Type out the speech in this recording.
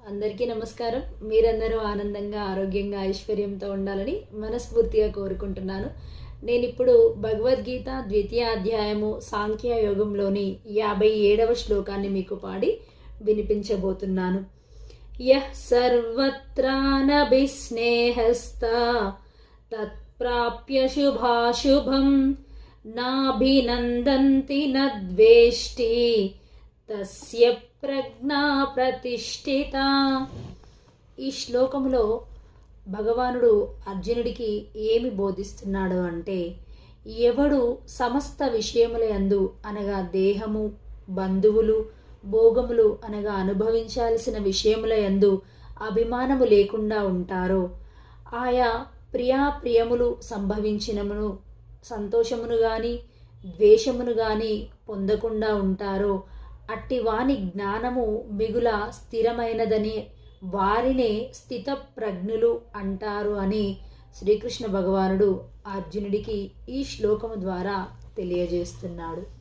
అందరికీ నమస్కారం. మీరందరూ ఆనందంగా, ఆరోగ్యంగా, ఐశ్వర్యంతో ఉండాలని మనస్ఫూర్తిగా కోరుకుంటున్నాను. నేనిప్పుడు భగవద్గీత ద్వితీయ అధ్యాయము సాంఖ్యయోగంలోని 57వ శ్లోకాన్ని మీకు పాడి వినిపించబోతున్నాను. యః సర్వత్రానభిస్నేహస్తా తత్ప్రాప్య శుభాశుభం నాభినందంతి నద్వేష్టి తస్య ప్రజ్ఞా ప్రతిష్ఠిత. ఈ శ్లోకములో భగవానుడు అర్జునుడికి ఏమి బోధిస్తున్నాడు అంటే, ఎవడు సమస్త విషయముల యందు అనగా దేహము, బంధువులు, భోగములు అనగా అనుభవించాల్సిన విషయముల యందు అభిమానము లేకుండా ఉంటారో, ఆయా ప్రియాప్రియములు సంభవించినమును సంతోషమును గాని ద్వేషమును గాని పొందకుండా ఉంటారో, అట్టి వాని జ్ఞానము మిగుల స్థిరమైనదని వారినే స్థితప్రజ్ఞులు అంటారు అని శ్రీకృష్ణ భగవానుడు అర్జునుడికి ఈ శ్లోకము ద్వారా తెలియజేస్తున్నాడు.